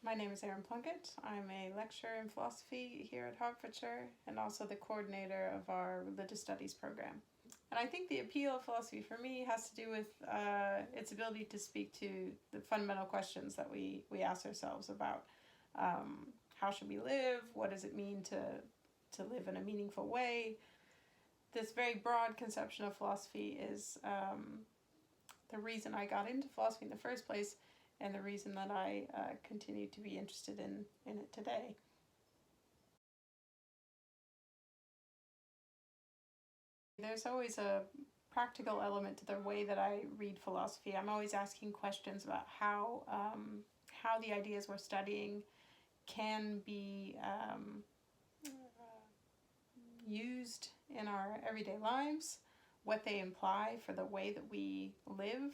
My name is Erin Plunkett. I'm a lecturer in philosophy here at Hertfordshire and also the coordinator of our religious studies program. And I think the appeal of philosophy for me has to do with its ability to speak to the fundamental questions that we ask ourselves about how should we live, what does it mean to live in a meaningful way. This very broad conception of philosophy is the reason I got into philosophy in the first place and the reason that I continue to be interested in it today. There's always a practical element to the way that I read philosophy. I'm always asking questions about how the ideas we're studying can be used in our everyday lives, what they imply for the way that we live,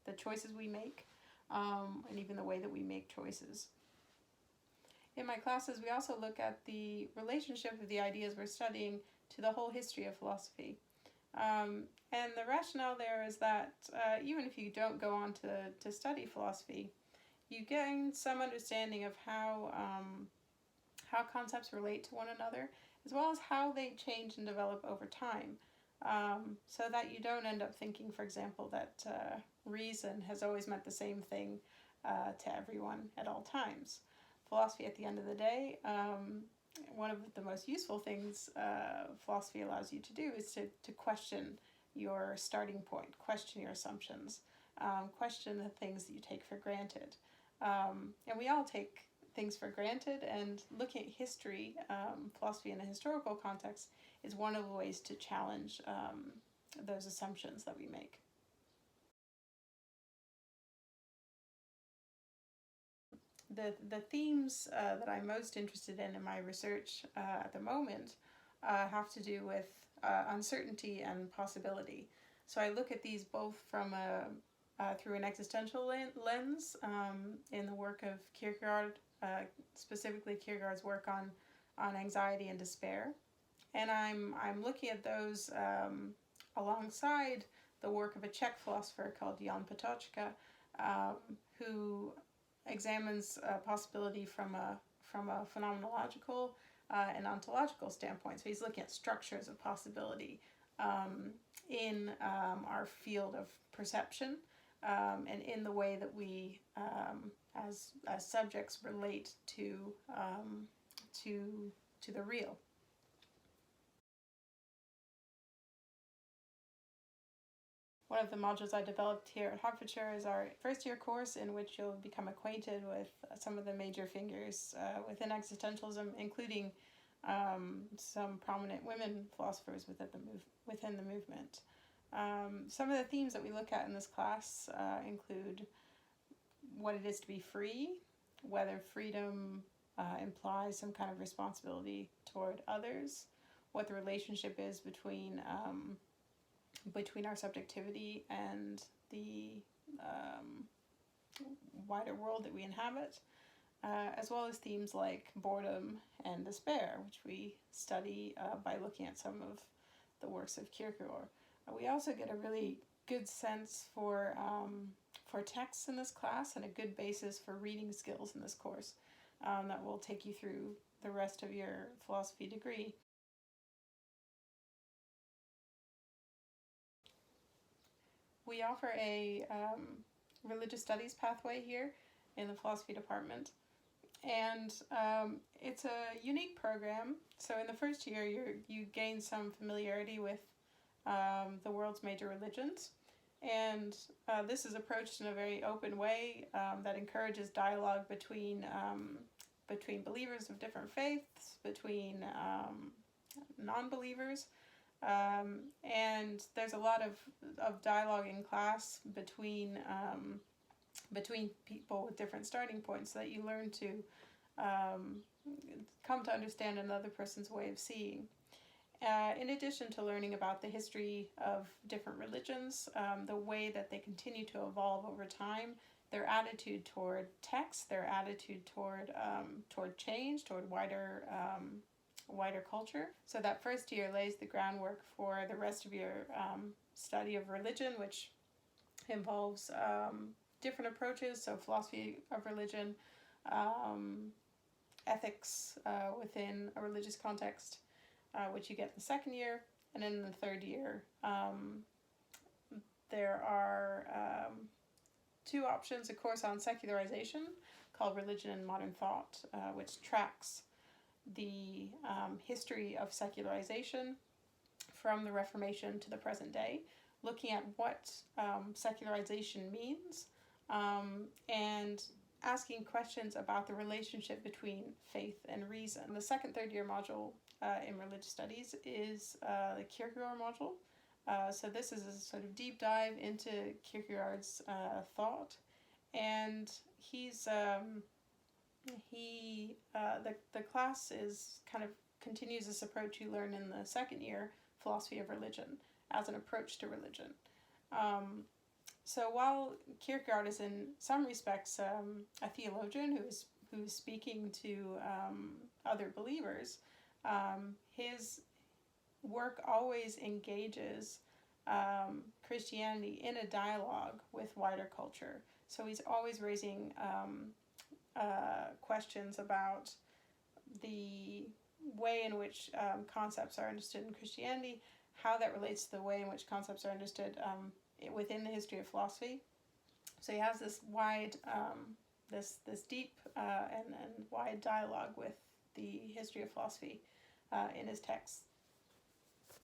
the choices we make, and even the way that we make choices. In my classes, we also look at the relationship of the ideas we're studying to the whole history of philosophy. And the rationale there is that even if you don't go on to study philosophy, you gain some understanding of how concepts relate to one another, as well as how they change and develop over time, so that you don't end up thinking, for example, that reason has always meant the same thing to everyone at all times. Philosophy, at the end of the day, one of the most useful things philosophy allows you to do is to question your starting point, question your assumptions, question the things that you take for granted. And we all take things for granted, and looking at history, philosophy in a historical context, is one of the ways to challenge those assumptions that we make. The themes that I'm most interested in my research at the moment have to do with uncertainty and possibility. So I look at these both from through an existential lens in the work of Kierkegaard, specifically Kierkegaard's work on anxiety and despair, and I'm looking at those alongside the work of a Czech philosopher called Jan Patočka, who examines possibility from a phenomenological and ontological standpoint. So he's looking at structures of possibility in our field of perception, and in the way that we, as subjects, relate to the real. One of the modules I developed here at Hertfordshire is our first year course, in which you'll become acquainted with some of the major figures within existentialism, including some prominent women philosophers within the movement. Some of the themes that we look at in this class include what it is to be free, whether freedom implies some kind of responsibility toward others, what the relationship is between our subjectivity and the wider world that we inhabit, as well as themes like boredom and despair, which we study by looking at some of the works of Kierkegaard. We also get a really good sense for texts in this class, and a good basis for reading skills in this course that will take you through the rest of your philosophy degree. We offer a religious studies pathway here in the philosophy department, and it's a unique program. So in the first year, you gain some familiarity with the world's major religions, and this is approached in a very open way that encourages dialogue between believers of different faiths, between non-believers. And there's a lot of dialogue in class between people with different starting points, so that you learn to come to understand another person's way of seeing. In addition to learning about the history of different religions, the way that they continue to evolve over time, their attitude toward text, their attitude toward change, toward wider culture. So that first year lays the groundwork for the rest of your study of religion, which involves different approaches, so philosophy of religion, ethics within a religious context, which you get in the second year, and then in the third year there are two options: a course on secularization called Religion and Modern Thought, which tracks the history of secularization from the Reformation to the present day, looking at what secularization means, and asking questions about the relationship between faith and reason. The second, third year module in religious studies is the Kierkegaard module. So this is a sort of deep dive into Kierkegaard's thought, and the class is kind of continues this approach you learn in the second year, philosophy of religion, as an approach to religion. So while Kierkegaard is in some respects a theologian who's speaking to other believers, his work always engages Christianity in a dialogue with wider culture. So he's always raising questions about the way in which concepts are understood in Christianity, how that relates to the way in which concepts are understood within the history of philosophy. So he has this wide, this deep and wide dialogue with the history of philosophy in his texts.